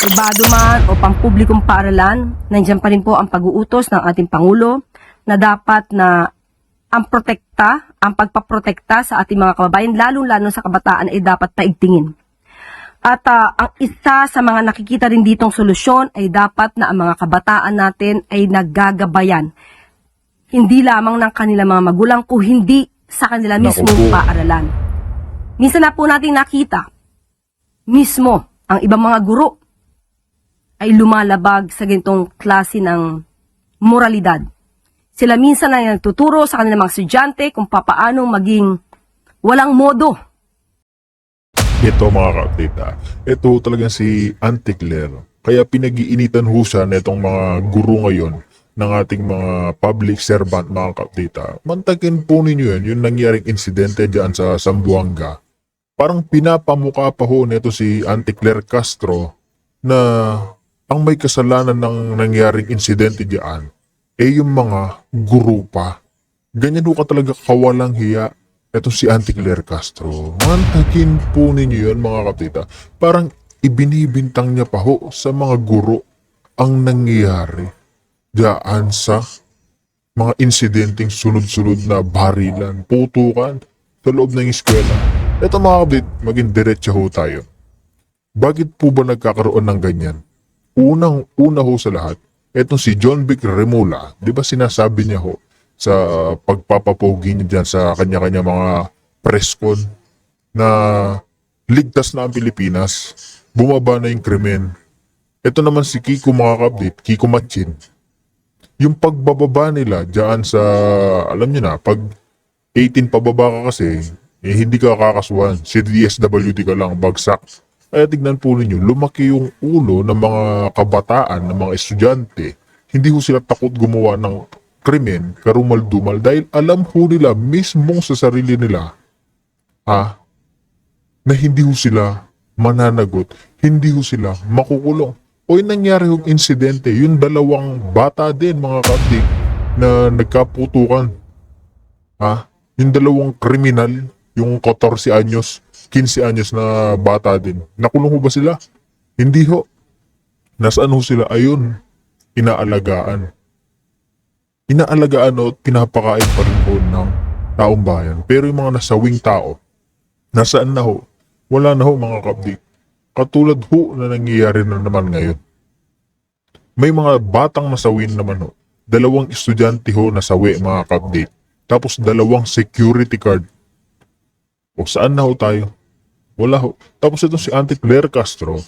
pribado man o pampublikong paaralan, nandiyan pa rin po ang pag-uutos ng ating Pangulo na dapat na ang pagpaprotekta sa ating mga kababayan, lalong-lalo sa kabataan ay dapat paigtingin. At ang isa sa mga nakikita rin ditong solusyon ay dapat na ang mga kabataan natin ay naggagabayan. Hindi lamang ng kanilang mga magulang, kung hindi sa kanila mismong paaralan. Minsan na po natin nakita, mismo ang ibang mga guro ay lumalabag sa ganitong klase ng moralidad. Sila minsan ay nagtuturo sa kanilang mga estudyante kung papaano maging walang modo. Ito mga ka-update, ito talagang si Auntie Claire. Kaya pinag-iinitan ho siya na itong mga guro ngayon ng ating mga public servant mga ka-update. Mantakin po ninyo yun, yung nangyaring insidente dyan sa Zamboanga. Parang pinapamukha pa ho nito si Auntie Claire Castro na ang may kasalanan ng nangyaring insidente dyan yung mga guro pa. Ganyan ho ka talaga kawalang hiya. Ito si Auntie Claire Castro. Mantakin po ninyo yun mga kapatita. Parang ibinibintang niya pa ho sa mga guro ang nangyayari diyan sa mga insidenteng sunod-sunod na barilan, putukan sa loob ng eskwela. Ito mga kapatid, maging diretso ho tayo. Bakit po ba nagkakaroon ng ganyan? Unang-una ho sa lahat, etong si John Vic Remulla, di ba sinasabi niya ho sa pagpapapogi niya dyan sa kanya-kanya mga press con na ligtas na ang Pilipinas, bumaba na yung krimen. Ito naman si Kiko mga kapatid, Kiko Matchin. Yung pagbababa nila dyan sa, alam niyo na, pag 18 pababa ka kasi, hindi ka kakasuhan. Si DSWD ka lang, bagsak. Kaya tignan po ninyo, lumaki yung ulo ng mga kabataan, ng mga estudyante. Hindi ho sila takot gumawa ng krimen, karumal-dumal, dahil alam ho nila, mismong sa sarili nila, na hindi ho sila mananagot, hindi ho sila makukulong. O yung nangyari yung insidente, yung dalawang bata din, mga kapatid, na nagkaputukan. Yung dalawang kriminal, yung 14 anyos, 15 anyos na bata din. Nakulong ho ba sila? Hindi ho. Nasaan ho sila? Ayun, inaalagaan. Inaalagaan o pinapakain pa rin ho ng taong bayan. Pero yung mga nasawing tao, nasaan na ho? Wala na ho mga kapatid. Katulad ho na nangyayari na naman ngayon. May mga batang nasawin naman ho. 2 estudyante ho nasawi mga kapatid. Tapos 2 security guard. O saan na ho tayo? Wala ho. Tapos ito si Auntie Claire Castro,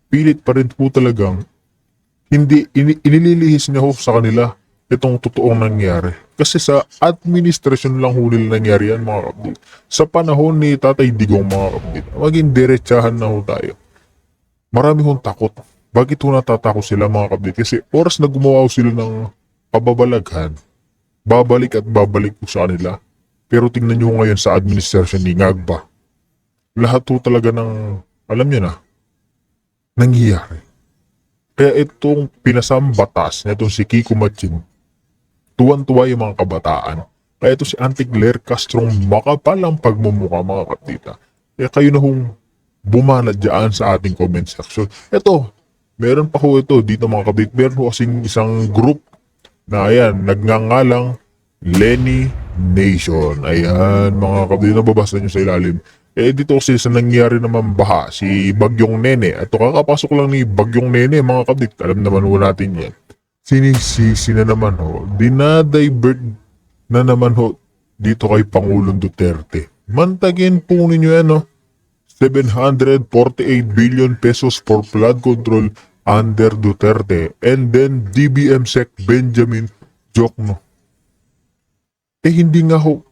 pilit pa rin po talagang inililihis niya ho sa kanila itong totoong nangyari. Kasi sa administrasyon lang ho nila nangyari yan mga kapatid. Sa panahon ni Tatay Digong mga kapatid, maging diretsahan na ho tayo. Marami hong takot. Bakit ho natatakot sila mga kapatid? Kasi oras na gumawa ho sila ng pababalaghan, babalik at babalik po sa kanila. Pero tingnan nyo ngayon sa administrasyon ni Ngagba. Lahat po talaga ng, alam nyo na, nangyayari. Kaya itong pinasang batas na itong si Kiko Matchin, tuwan-tuwa yung mga kabataan. Kaya ito si Auntie Claire Castro, makapal ang pagmumukha mga kapatita. Kaya kayo na hong bumanat dyan sa ating comment section. Ito, meron pa ho ito dito mga kapatid. Meron ho kasing isang group na ayan, nagngangalang Lenny Nation. Ayan, mga kapatid, nababasa nyo sa ilalim. Dito kasi sa nangyari naman baha, si Bagyong Nene. Ito kakapasok lang ni Bagyong Nene, mga kapatid. Alam naman ho natin yan. Sinisisi na naman ho. Dinadivert na naman ho dito kay Pangulong Duterte. Mantagin po ninyo yan, no? 748 billion pesos for flood control under Duterte. And then DBM Sec Benjamin Jokno. Hindi nga ho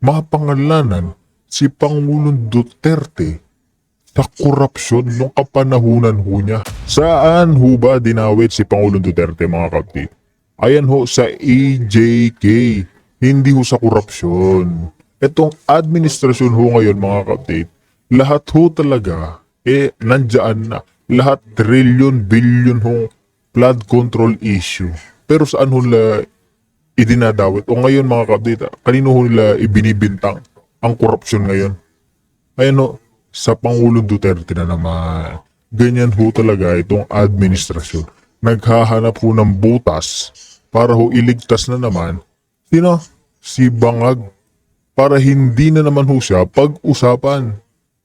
mapangalanan si Pangulong Duterte sa korupsyon nung kapanahunan ho niya. Saan ho ba dinawit si Pangulong Duterte mga kapatid? Ayan ho sa EJK, hindi ho sa korupsyon. Itong administrasyon ho ngayon mga kapatid, lahat ho talaga nandyan na. Lahat trillion, billion ho flood control issue. Pero saan ho idinadawit? O ngayon mga kapatid, kanino ho nila ibinibintang ang korupsyon ngayon? Ayan o, sa Pangulong Duterte na naman. ganyan ho talaga itong administrasyon. Naghahanap ho ng butas para ho iligtas na naman sino? Si Bangag, para hindi na naman ho siya pag-usapan.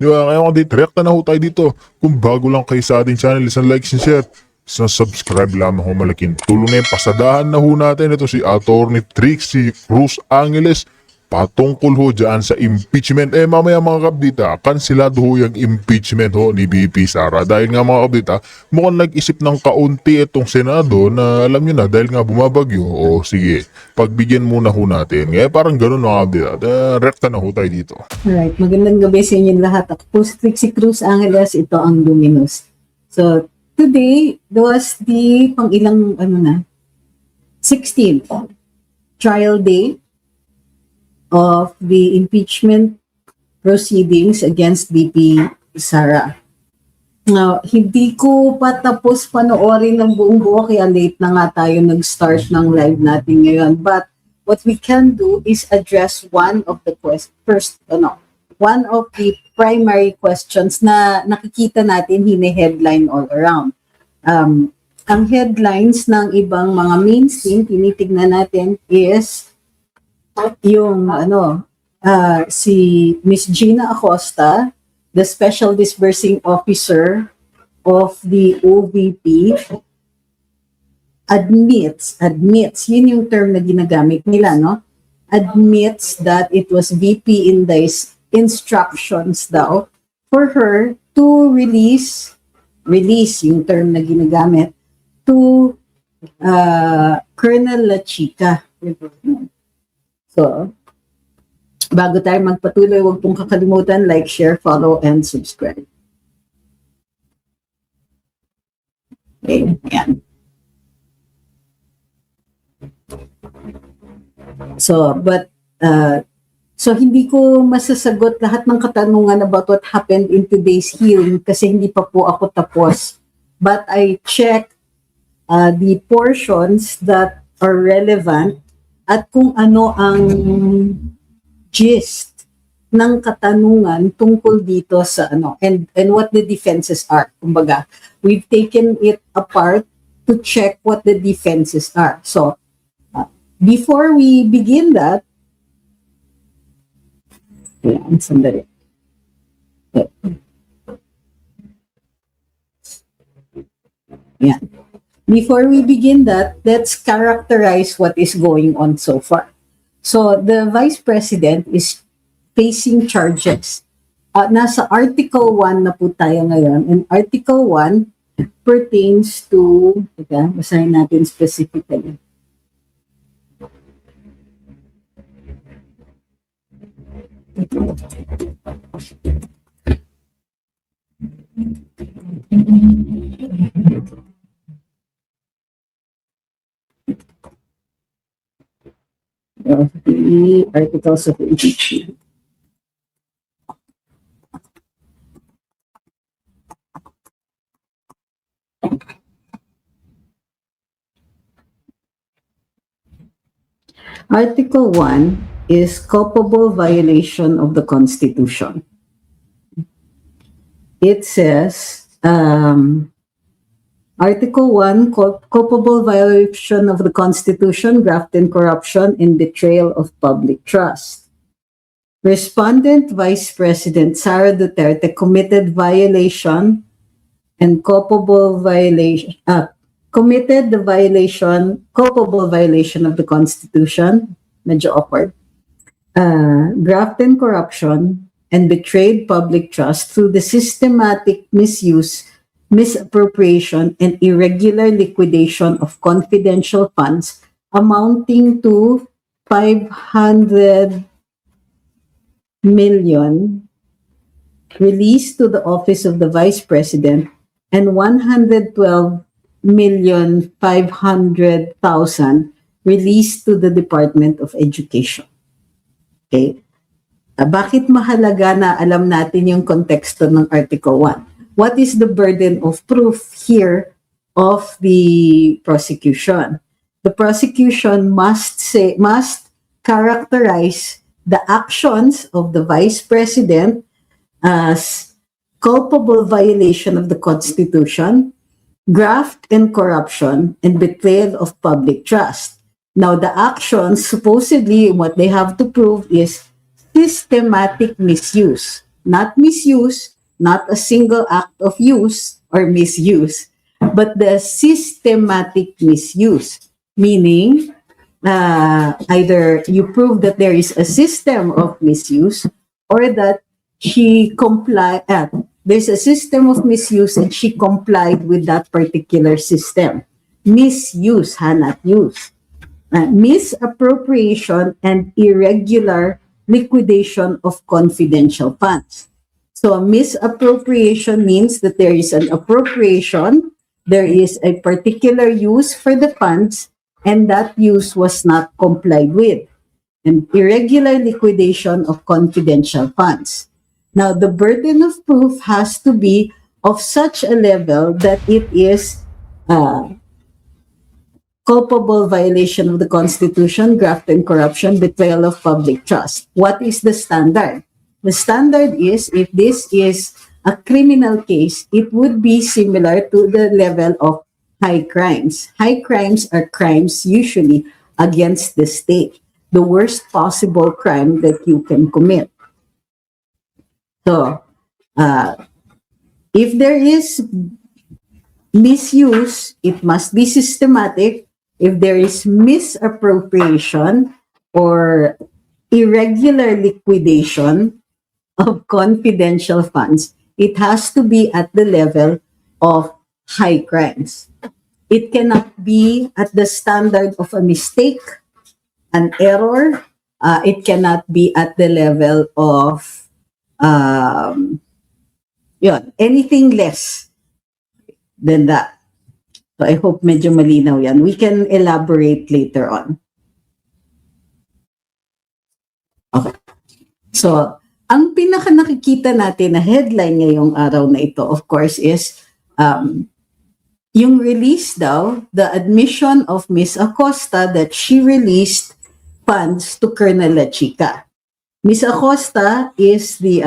Di ba? Kaya kung reacta na ho tayo dito. Kung bago lang kayo sa ating channel, isang like and share. Isang subscribe lamang ho, malaking tulong na yung pasadahan na ho natin. Ito si Atty. Trixie Cruz Angeles patungkol ho dyan sa impeachment. Mamaya mga kabdita, kansilado ho yung impeachment ho ni BP Sara. Dahil nga mga kabdita, mukhang nag-isip ng kaunti itong Senado na alam nyo na, dahil nga bumabagyo, sige, pagbigyan muna ho natin. Parang ganun mga kabdita. Rekta na ho tayo dito. Alright, magandang gabi sa inyong lahat. Ako po si Trixie Cruz Angeles, ito ang Luminous. So, today was the pang-ilang, 16th trial day of the impeachment proceedings against BP Sara. Now, hindi ko pa tapos panoorin ng buong buo, kaya late na nga tayo nag-start ng live natin ngayon. But what we can do is address one of the one of the primary questions na nakikita natin hine-headline all around. Ang headlines ng ibang mga mainstream, tinitignan natin is yung si Miss Gina Acosta, the Special Disbursing Officer of the OVP, admits, yun yung term na ginagamit nila, no? Admits that it was VP Inday's instructions daw for her to release yung term na ginagamit, to Colonel La Chica. So, bago tayo magpatuloy, huwag pong kakalimutan, like, share, follow, and subscribe. Okay, yan. So, so hindi ko masasagot lahat ng katanungan about what happened in today's hearing kasi hindi pa po ako tapos. But I checked the portions that are relevant at kung ano ang gist ng katanungan tungkol dito sa and what the defenses are. Kumbaga, we've taken it apart to check what the defenses are. So, before we begin that, sandali. Yeah. Before we begin that, let's characterize what is going on so far. So, the Vice President is facing charges. Nasa Article 1 na po tayo ngayon. And Article 1 pertains to, basahin natin specifically. The articles of impeachment. Article 1 is culpable violation of the Constitution. It says, Article 1, culpable violation of the Constitution, graft and corruption, and betrayal of public trust. Respondent Vice President Sara Duterte committed violation and culpable violation of the Constitution, medyo awkward, graft and corruption, and betrayed public trust through the systematic misuse, misappropriation, and irregular liquidation of confidential funds amounting to 500 million released to the office of the Vice President and 112,500,000 released to the Department of Education. Okay? Bakit mahalaga na alam natin yung konteksto ng Article 1? What is the burden of proof here of the prosecution? The prosecution must characterize the actions of the Vice President as culpable violation of the Constitution, graft and corruption, and betrayal of public trust. Now, the actions, supposedly, what they have to prove is systematic misuse. Not misuse, not a single act of use or misuse, but the systematic misuse. Meaning, either you prove that there is a system of misuse or that there's a system of misuse and she complied with that particular system. Misuse, not use. Misappropriation and irregular liquidation of confidential funds. So misappropriation means that there is an appropriation, there is a particular use for the funds, and that use was not complied with. And irregular liquidation of confidential funds. Now, the burden of proof has to be of such a level that it is culpable violation of the Constitution, graft and corruption, betrayal of public trust. What is the standard? The standard is, if this is a criminal case, it would be similar to the level of high crimes. High crimes are crimes usually against the state, the worst possible crime that you can commit. So, if there is misuse, it must be systematic. If there is misappropriation or irregular liquidation of confidential funds, it has to be at the level of high crimes. It cannot be at the standard of a mistake, an error. It cannot be at the level of anything less than that. So I hope medyo malinaw yan. We can elaborate later on. Okay. So, ang pinaka nakikita natin na headline ngayong araw na ito, of course, is yung release daw, the admission of Miss Acosta that she released funds to Colonel La Chica. Miss Acosta is the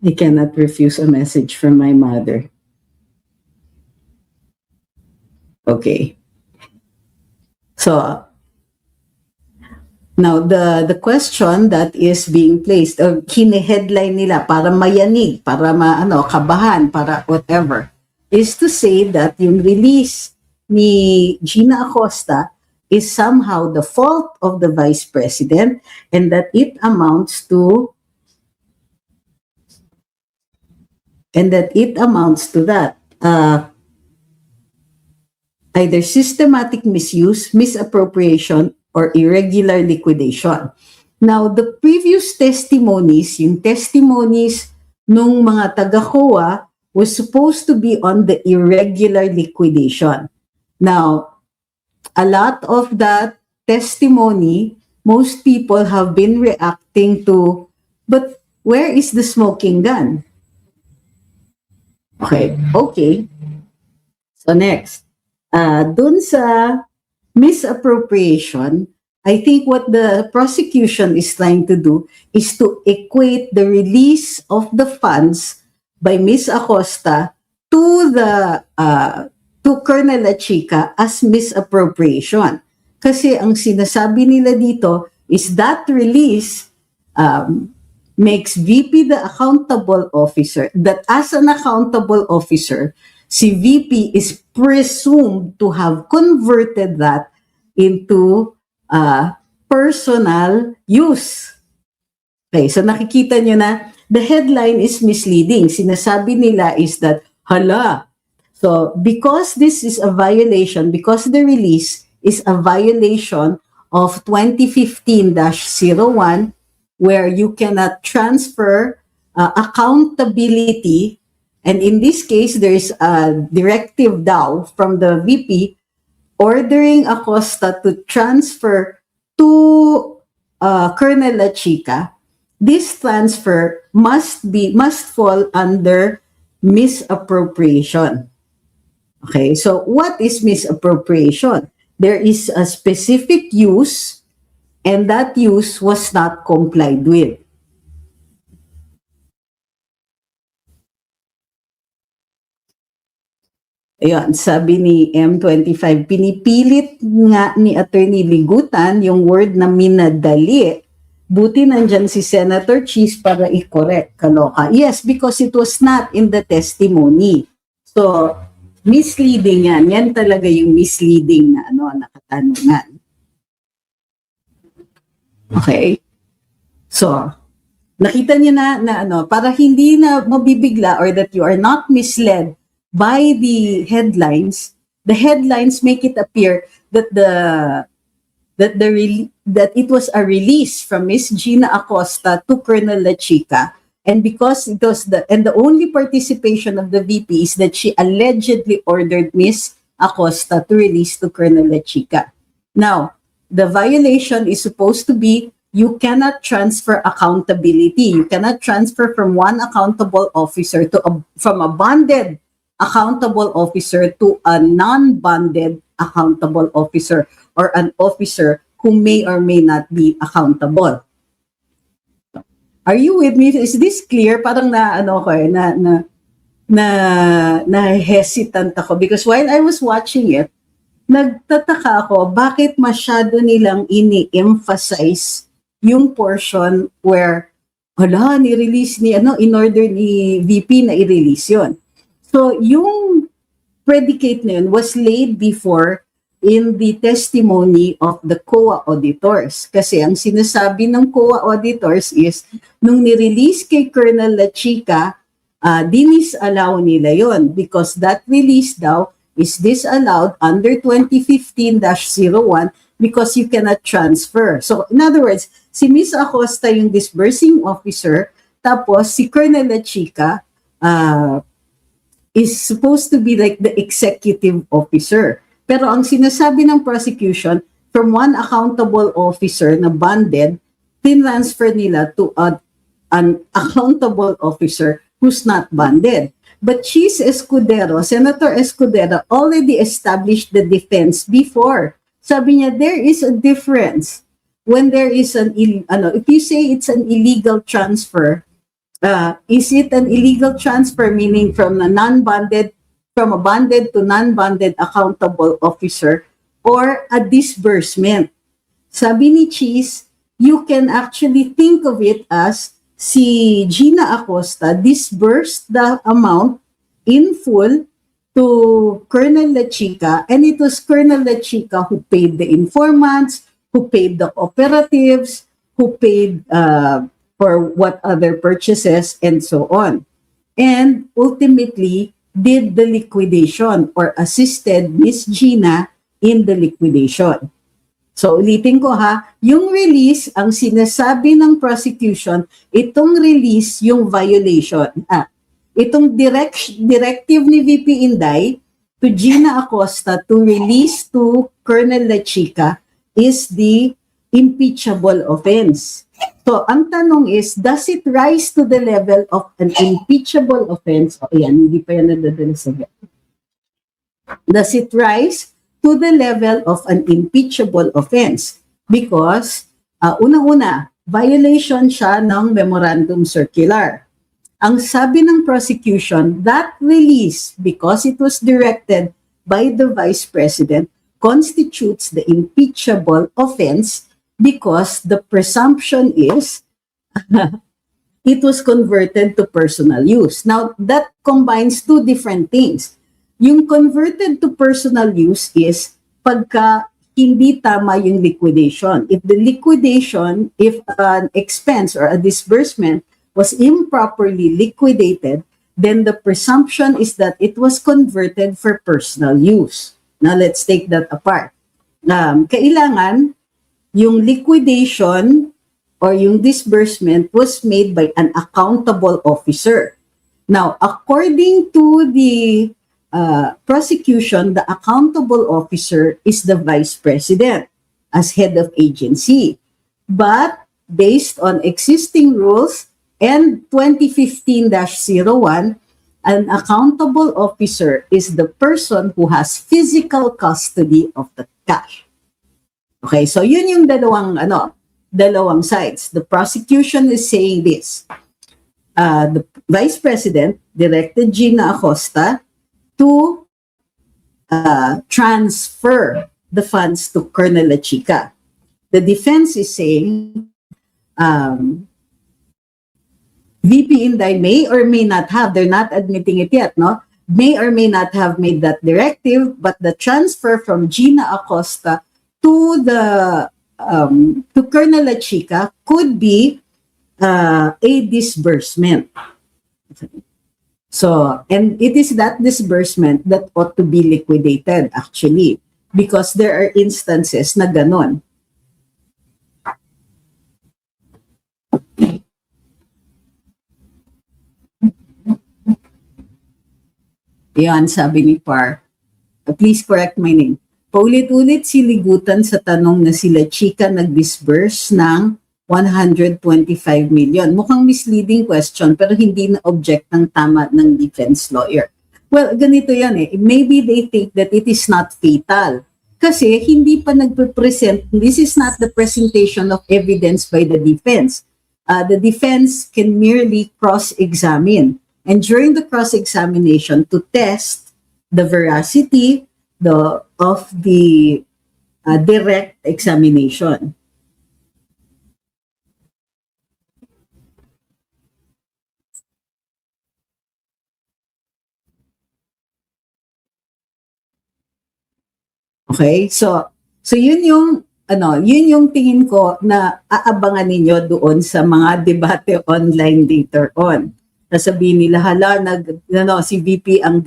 I cannot refuse a message from my mother. Okay. So, now the question that is being placed, or kine-headline nila para mayanig, para kabahan, para whatever, is to say that yung release ni Gina Acosta is somehow the fault of the Vice President and that it amounts to that. Either systematic misuse, misappropriation, or irregular liquidation. Now, the previous testimonies, yung testimonies nung mga taga-COA was supposed to be on the irregular liquidation. Now, a lot of that testimony, most people have been reacting to, but where is the smoking gun? Okay. So next. Dun sa misappropriation, I think what the prosecution is trying to do is to equate the release of the funds by Miss Acosta to Colonel La Chica as misappropriation. Kasi ang sinasabi nila dito is that release makes VP the accountable officer, that as an accountable officer, si VP is presumed to have converted that into personal use. Okay, so nakikita nyo na the headline is misleading. Sinasabi nila is that, so because this is a violation, because the release is a violation of 2015-01, where you cannot transfer accountability. And in this case, there is a directive daw from the VP ordering Acosta to transfer to Colonel La Chica this transfer must fall under misappropriation. Okay, so what is misappropriation? There is a specific use and that use was not complied with. Ayun, sabi ni M25, pinipilit nga ni Attorney Ligutan yung word na minadali. Buti nandyan si Senator Cheese para i-correct, kaloka. Yes, because it was not in the testimony. So, misleading yan. Yan talaga yung misleading na na katanungan. Okay? So, nakita niyo na para hindi na mabibigla or that you are not misled by the headlines make it appear that that it was a release from Miss Gina Acosta to Colonel La Chica, and because it was the only participation of the VP is that she allegedly ordered Miss Acosta to release to Colonel La Chica. Now, the violation is supposed to be you cannot transfer accountability. You cannot transfer from one accountable officer from a bonded accountable officer to a non-bonded accountable officer or an officer who may or may not be accountable. Are you with me? Is this clear? Parang na hesitant ako because while I was watching it, nagtataka ako bakit masyado nilang ini-emphasize yung portion where ni-release in order ni VP na i-release yun. So, yung predicate na yun was laid before in the testimony of the COA auditors. Kasi ang sinasabi ng COA auditors is, nung nirelease kay Colonel La Chica, disallow nila yon because that release daw is disallowed under 2015-01 because you cannot transfer. So, in other words, si Ms. Acosta yung disbursing officer, tapos si Colonel La Chica, is supposed to be like the executive officer. Pero ang sinasabi ng prosecution, from one accountable officer na bonded, transfer nila to an accountable officer who's not bonded. But Senator Escudero already established the defense before. Sabi niya, there is a difference when there is if you say it's an illegal transfer, is it an illegal transfer, meaning from a bonded to non-bonded accountable officer, or a disbursement? Sabi ni Cheese, you can actually think of it as si Gina Acosta disbursed the amount in full to Colonel La Chica, and it was Colonel La Chica who paid the informants, who paid the operatives, who paid for what other purchases, and so on. And ultimately, did the liquidation or assisted Miss Gina in the liquidation. So, ulitin ko yung release, ang sinasabi ng prosecution, itong release yung violation. Itong directive ni VP Inday to Gina Acosta to release to Colonel La Chica is the impeachable offense. So, ang tanong is, does it rise to the level of an impeachable offense? Hindi pa yan nadadala sa Does it rise to the level of an impeachable offense? Because, unang-una, violation siya ng memorandum circular. Ang sabi ng prosecution, that release, because it was directed by the Vice President, constitutes the impeachable offense because the presumption is it was converted to personal use. Now, that combines two different things. Yung converted to personal use is pagka hindi tama yung liquidation. If an expense or a disbursement was improperly liquidated, then the presumption is that it was converted for personal use. Now, let's take that apart. Kailangan yung liquidation or yung disbursement was made by an accountable officer. Now, according to the prosecution, the accountable officer is the Vice President as head of agency. But based on existing rules and 2015-01, an accountable officer is the person who has physical custody of the cash. Okay, so yun yung dalawang sides. The prosecution is saying this. The Vice President directed Gina Acosta to transfer the funds to Colonel La Chica. The defense is saying VP Inday may or may not have, they're not admitting it yet, no? May or may not have made that directive, but the transfer from Gina Acosta to Colonel La Chica could be a disbursement. So, and it is that disbursement that ought to be liquidated actually, because there are instances na ganon. Yan, sabi ni Par. Please correct my name. Paulit-ulit siligutan sa tanong na sila Chika nag-disburse ng 125 million. Mukhang misleading question pero hindi na object ng tama ng defense lawyer. Well, ganito yan eh. Maybe they think that it is not fatal. Kasi hindi pa nagpe-present, this is not the presentation of evidence by the defense. The defense can merely cross-examine. And during the cross-examination, to test the veracity of the direct examination. Okay, so yun yung tingin ko na aabangan ninyo doon sa mga debate online later on. Sasabihin nila, hala, si VP ang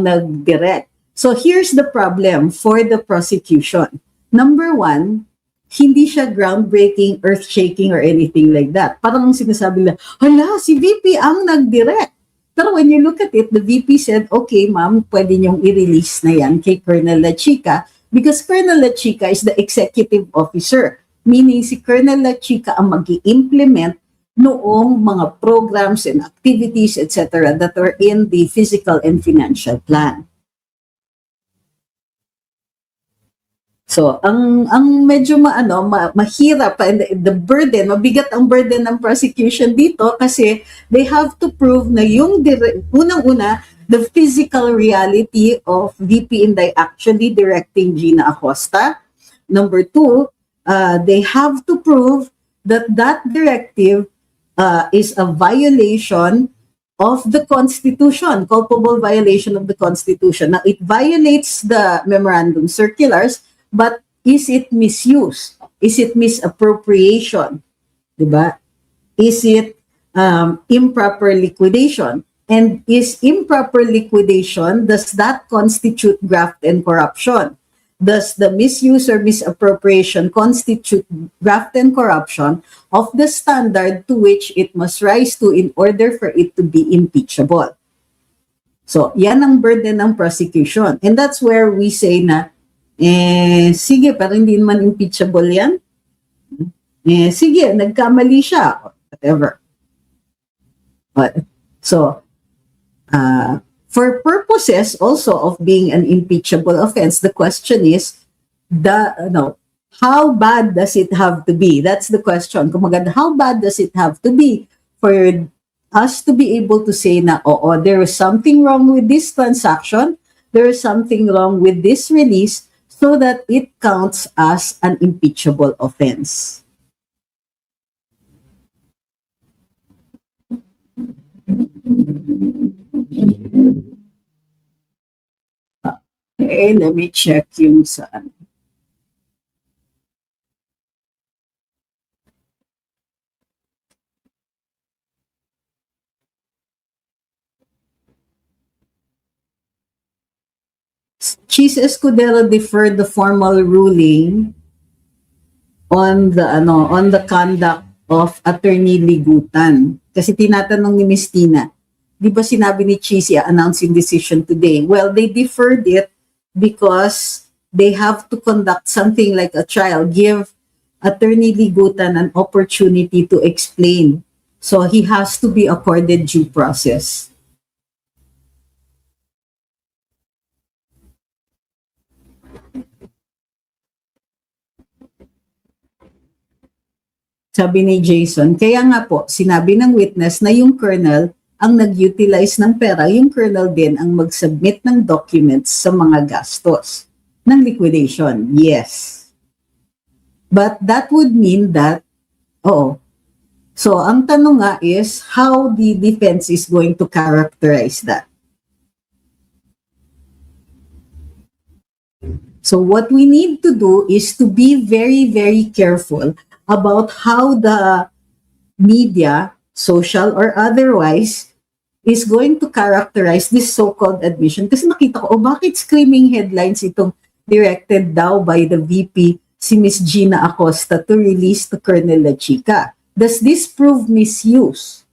nag-direct. So here's the problem for the prosecution. Number one, hindi siya groundbreaking, earth-shaking, or anything like that. Parang sinasabi nila, hala, si VP ang nag-direct. Pero when you look at it, the VP said, okay, ma'am, pwede niyong i-release na yan kay Colonel La Chica because Colonel La Chica is the executive officer. Meaning si Colonel La Chica ang mag-i-implement noong mga programs and activities, etc. that are in the physical and financial plan. So, ang medyo mahirap, the burden, mabigat ang burden ng prosecution dito kasi they have to prove na yung unang-una, the physical reality of VP Inday actually directing Gina Acosta. Number two, they have to prove that directive is a violation of the Constitution, culpable violation of the Constitution. Now, it violates the memorandum circulars, but is it misuse? Is it misappropriation? Diba? Is it improper liquidation? And is improper liquidation, does that constitute graft and corruption? Does the misuse or misappropriation constitute graft and corruption of the standard to which it must rise to in order for it to be impeachable? So, yan ang burden ng prosecution. And that's where we say na, sige, pero hindi naman impeachable yan. Sige, nagkamali siya. Whatever. So, for purposes also of being an impeachable offense, the question is, how bad does it have to be? That's the question. Kumaganda, how bad does it have to be for us to be able to say na, there is something wrong with this transaction, there is something wrong with this release, so that it counts as an impeachable offense. Okay, let me check yung saan. Cheese Escudero deferred the formal ruling on the conduct of Attorney Ligutan. Kasi tinatanong ni Ms. Tina, di ba sinabi ni Cheese announcing decision today? Well, they deferred it because they have to conduct something like a trial, give Attorney Ligutan an opportunity to explain. So he has to be accorded due process. Sabi ni Jason, kaya nga po, sinabi ng witness na yung colonel ang nag-utilize ng pera, yung colonel din ang mag-submit ng documents sa mga gastos ng liquidation. Yes. But that would mean that, oo. So, ang tanong nga is, how the defense is going to characterize that? So, what we need to do is to be very, very careful about how the media, social or otherwise, is going to characterize this so-called admission. Kasi nakita ko, bakit screaming headlines itong directed daw by the VP, si Miss Gina Acosta, to release to Colonel La Chica? Does this prove misuse?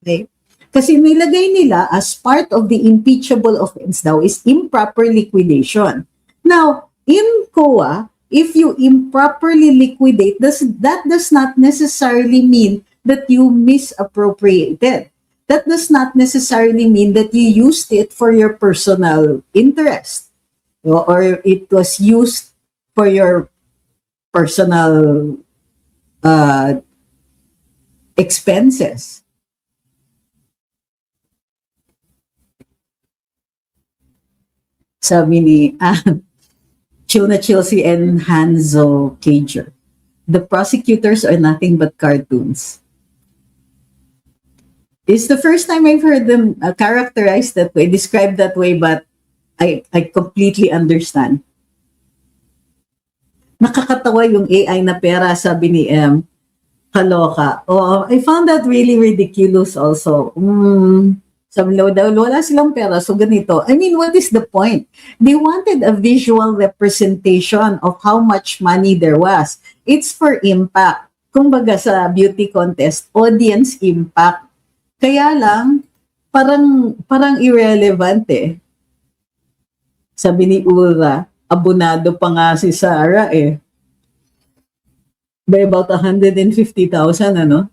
Okay? Kasi nilagay nila as part of the impeachable offense daw is improper liquidation. Now, in COA, if you improperly liquidate, that does not necessarily mean that you misappropriated. That does not necessarily mean that you used it for your personal interest or it was used for your personal expenses. Sabi ni chill na chill si Enhanzo Cager. The prosecutors are nothing but cartoons. It's the first time I've heard them characterized that way, described that way, but I completely understand. Nakakatawa yung AI na pera, sabi ni M. Kaloka. Oh, I found that really ridiculous also. Sabi daw, wala silang pera, so ganito. I mean, what is the point? They wanted a visual representation of how much money there was. It's for impact. Kumbaga sa beauty contest, audience impact. Kaya lang, parang irrelevant eh. Sabi ni Ura, abonado pa nga si Sarah eh. By about 150,000, ano?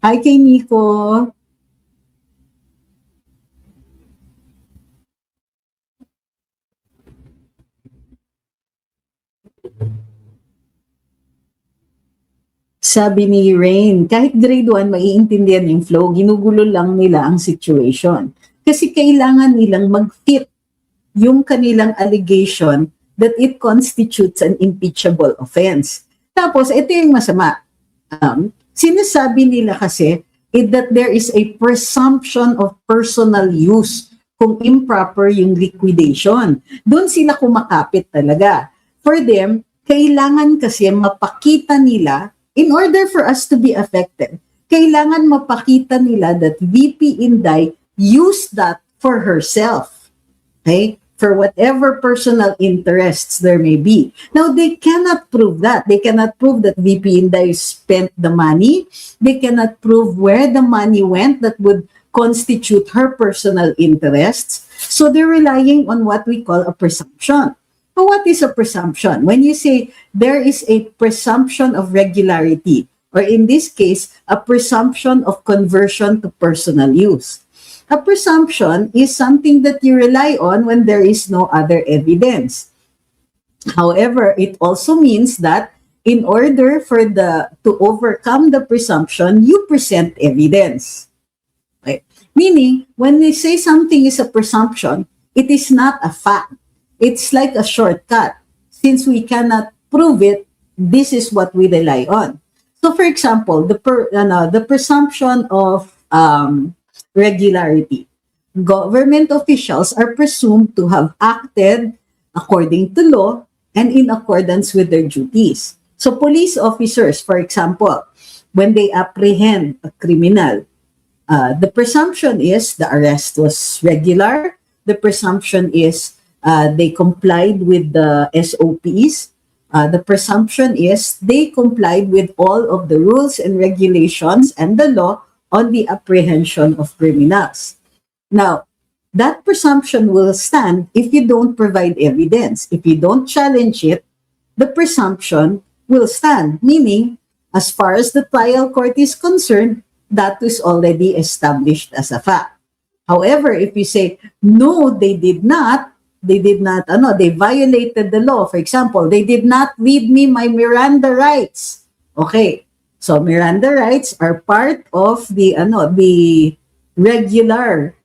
Hi kay Nico. Sabi ni Rain, kahit grade 1, maiintindihan yung flow, ginugulo lang nila ang situation. Kasi kailangan nilang mag-fit yung kanilang allegation that it constitutes an impeachable offense. Tapos, ito yung masama. Sinasabi nila kasi that there is a presumption of personal use kung improper yung liquidation. Doon sila kumakapit talaga. For them, kailangan kasi mapakita nila, in order for us to be affected, kailangan mapakita nila that VP Inday used that for herself. Okay? For whatever personal interests there may be. Now, they cannot prove that. They cannot prove that VP Inday spent the money. They cannot prove where the money went that would constitute her personal interests. So they're relying on what we call a presumption. So what is a presumption? When you say there is a presumption of regularity, or in this case, a presumption of conversion to personal use. A presumption is something that you rely on when there is no other evidence. However, it also means that in order for to overcome the presumption, you present evidence. Right? Meaning, when we say something is a presumption, it is not a fact. It's like a shortcut. Since we cannot prove it, this is what we rely on. So, for example, the presumption of regularity. Government officials are presumed to have acted according to law and in accordance with their duties. So, police officers, for example, when they apprehend a criminal, the presumption is the arrest was regular. The presumption is they complied with the SOPs. The presumption is they complied with all of the rules and regulations and the law on the apprehension of criminals. Now, that presumption will stand if you don't provide evidence. If you don't challenge it, the presumption will stand. Meaning, as far as the trial court is concerned, that is already established as a fact. However, if you say, no, they did not, they violated the law. For example, they did not read me my Miranda rights. Okay. So Miranda rights are part of the regular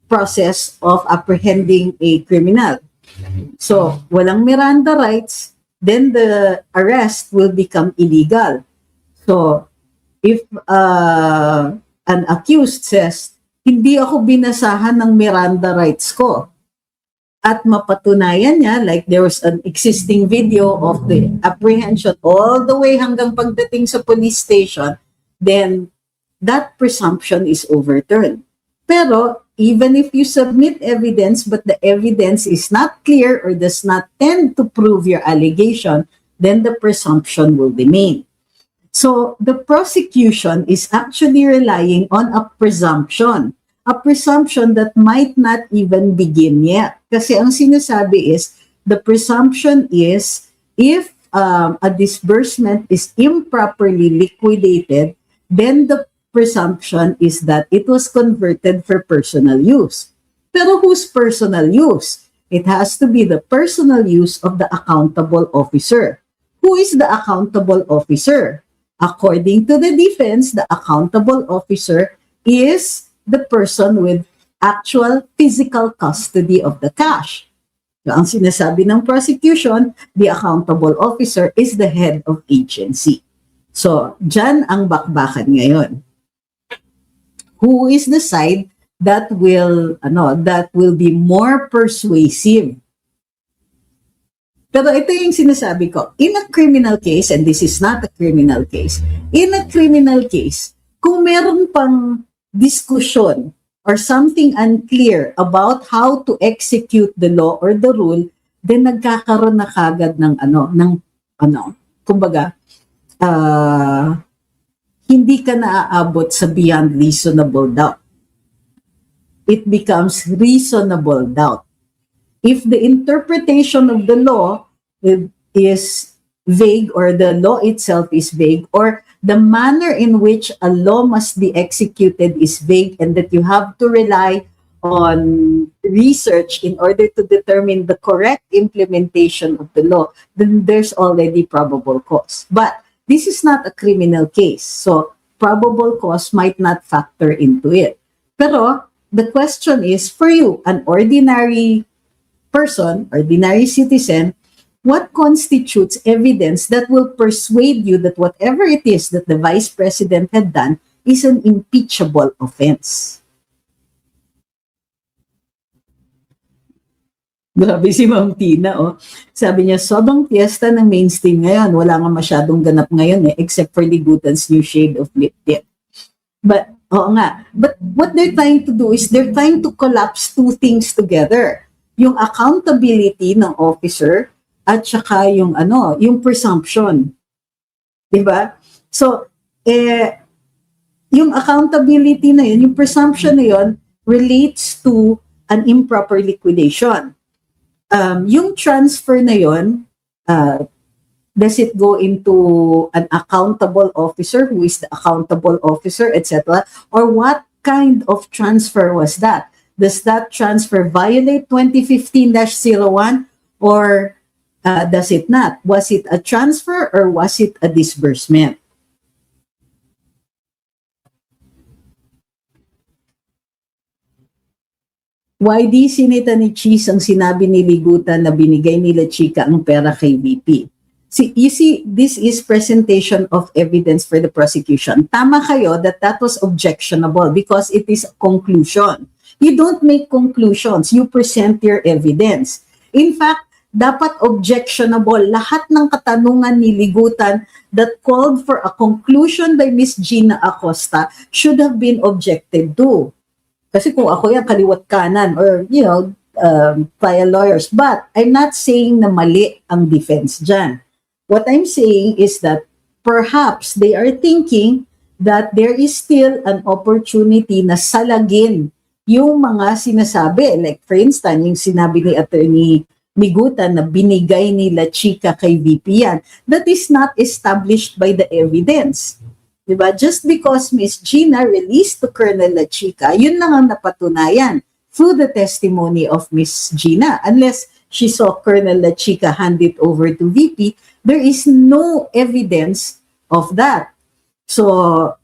process of apprehending a criminal. So walang Miranda rights, then the arrest will become illegal. So if an accused says, hindi ako binasahan ng Miranda rights ko, at mapatunayan niya, like there was an existing video of the apprehension all the way hanggang pagdating sa police station, then that presumption is overturned. Pero even if you submit evidence but the evidence is not clear or does not tend to prove your allegation, then the presumption will remain. So the prosecution is actually relying on a presumption that might not even begin yet. Kasi ang sinasabi is, the presumption is, if a disbursement is improperly liquidated, then the presumption is that it was converted for personal use. Pero whose personal use? It has to be the personal use of the accountable officer. Who is the accountable officer? According to the defense, the accountable officer is the person with actual physical custody of the cash. So, ang sinasabi ng prosecution, the accountable officer is the head of agency. So, dyan ang bakbakan ngayon. Who is the side that will be more persuasive? Pero ito yung sinasabi ko, in a criminal case, and this is not a criminal case, in a criminal case, kung meron pang discussion or something unclear about how to execute the law or the rule, then nagkakaroon na kagad ng kumbaga, hindi ka naaabot sa beyond reasonable doubt. It becomes reasonable doubt. If the interpretation of the law is vague, or the law itself is vague, or the manner in which a law must be executed is vague, and that you have to rely on research in order to determine the correct implementation of the law, then there's already probable cause. But this is not a criminal case, so probable cause might not factor into it. Pero the question is, for you, an ordinary person, ordinary citizen, what constitutes evidence that will persuade you that whatever it is that the Vice President had done is an impeachable offense? Grabe si Ma'am Tina, oh. Sabi niya, sobrang fiesta ng mainstream ngayon. Wala nga masyadong ganap ngayon except for Ligutan's new shade of lip tint. But, but what they're trying to do is they're trying to collapse two things together. Yung accountability ng officer at saka yung presumption. Diba? So, yung accountability na yun, yung presumption na yun, relates to an improper liquidation. Yung transfer na yun, does it go into an accountable officer, who is the accountable officer, etc.? Or what kind of transfer was that? Does that transfer violate 2015-01, or does it not? Was it a transfer or was it a disbursement? YD, sinita ni Cheese ang sinabi ni Ligutan na binigay nila Chika ang pera kay VP. You see, this is presentation of evidence for the prosecution. Tama kayo that was objectionable because it is a conclusion. You don't make conclusions, you present your evidence. In fact, dapat objectionable lahat ng katanungan ni Ligutan that called for a conclusion by Miss Gina Acosta should have been objected to. Kasi kung ako yan, kaliwat kanan, or, trial lawyers. But I'm not saying na mali ang defense dyan. What I'm saying is that perhaps they are thinking that there is still an opportunity na salagin yung mga sinasabi. Like, for instance, yung sinabi ni Attorney Migutan na binigay nila Chika kay VP yan. That is not established by the evidence. Diba? Just because Miss Gina released to Colonel La Chica, yun lang ang napatunayan through the testimony of Miss Gina. Unless she saw Colonel La Chica hand it over to VP, there is no evidence of that. So,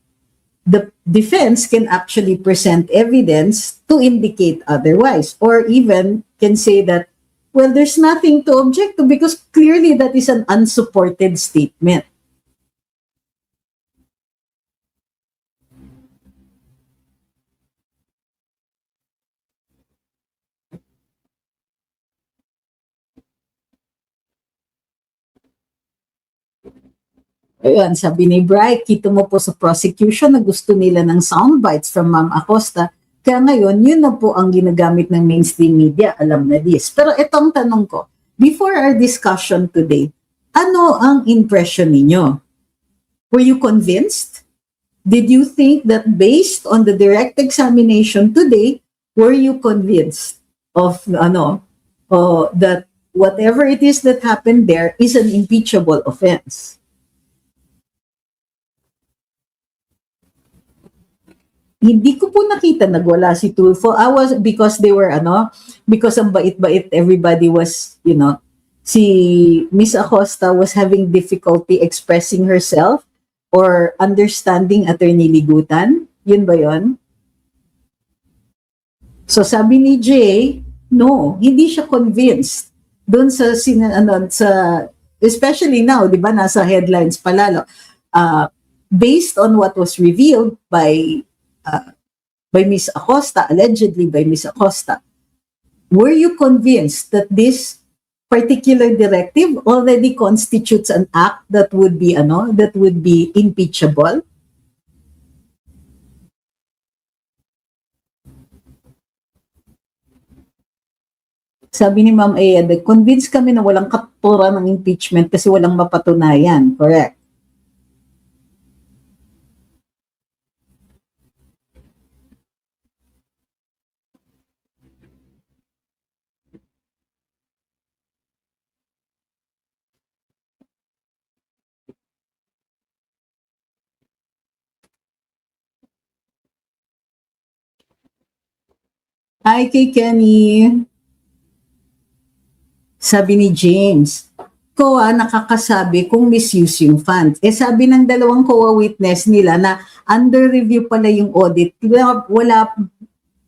the defense can actually present evidence to indicate otherwise, or even can say that, well, there's nothing to object to because clearly that is an unsupported statement. Ayun, sabi ni Bright, kita mo po sa prosecution na gusto nila ng soundbites from Ma'am Acosta. Kaya ngayon, yun na po ang ginagamit ng mainstream media. Alam na this. Pero itong tanong ko, before our discussion today, ano ang impression ninyo? Were you convinced? Did you think that based on the direct examination today, were you convinced of that whatever it is that happened there is an impeachable offense? Hindi ko po nakita nagwala si Tulfo. Because they were because ang bait-bait everybody was, si Miss Acosta was having difficulty expressing herself or understanding Attorney Ligutan. Yun ba yun? So sabi ni Jay, no, hindi siya convinced. Doon sa especially now, 'di ba, nasa headlines palalo. Based on what was revealed by Miss Acosta, allegedly by Miss Acosta, were you convinced that this particular directive already constitutes an act that would be impeachable? Sabi ni Ma'am Aya, convinced kami na walang katuturan ng impeachment kasi walang mapatunayan. Correct. Hi kay Kenny. Sabi ni James, COA nakakasabi kung misuse yung funds. Sabi ng dalawang COA witness nila na under review pala yung audit. Wala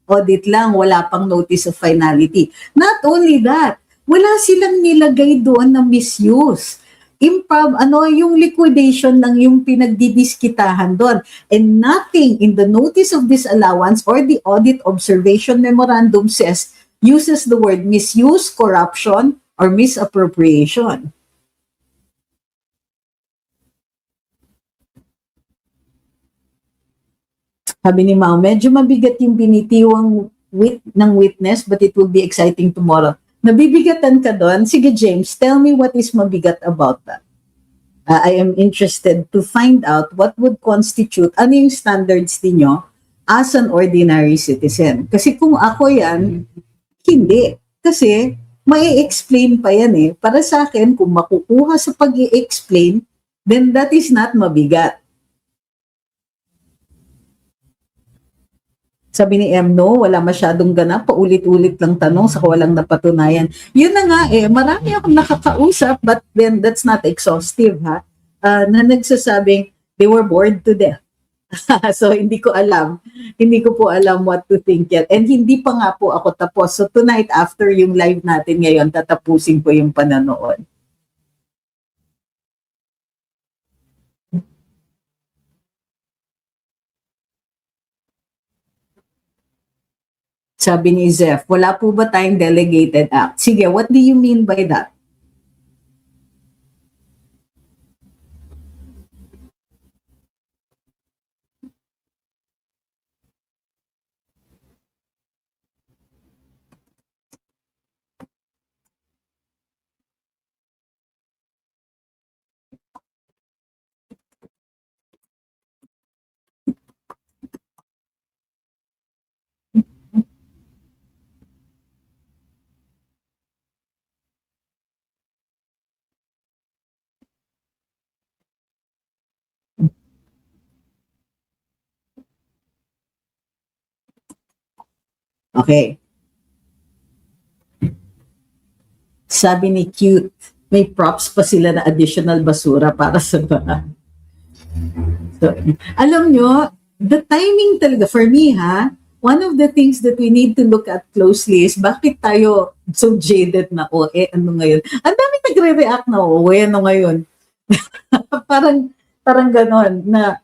audit lang, wala pang notice of finality. Not only that, wala silang nilagay doon na misuse. Yung liquidation ng yung pinagdidiskitahan doon. And nothing in the notice of disallowance or the audit observation memorandum uses the word misuse, corruption, or misappropriation. Sabi ni Mao, medyo mabigat yung binitiwang ng witness, but it will be exciting tomorrow. Nabibigatan ka doon? Sige James, tell me what is mabigat about that. I am interested to find out what would constitute, ano yung standards ninyo as an ordinary citizen. Kasi kung ako yan, hindi. Kasi mai-explain pa yan eh. Para sa akin, kung makukuha sa pag-i-explain, then that is not mabigat. Sabi ni M, no, wala masyadong ganap, paulit-ulit lang tanong sa walang napatunayan. Yun na nga marami akong nakakausap, but then that's not exhaustive, ha? Na nagsasabing they were bored to death. So hindi ko po alam what to think yet. And hindi pa nga po ako tapos. So tonight after yung live natin ngayon, tatapusin ko yung pananood. Sabi ni Zeph, wala po ba tayong delegated act? Sige, what do you mean by that? Okay. Sabi ni Cute, may props pa sila na additional basura para sa bahay. So, alam nyo, the timing talaga, for me one of the things that we need to look at closely is bakit tayo so jaded na, ano ngayon? Ang dami nagre-react na, ano ngayon? parang ganon, na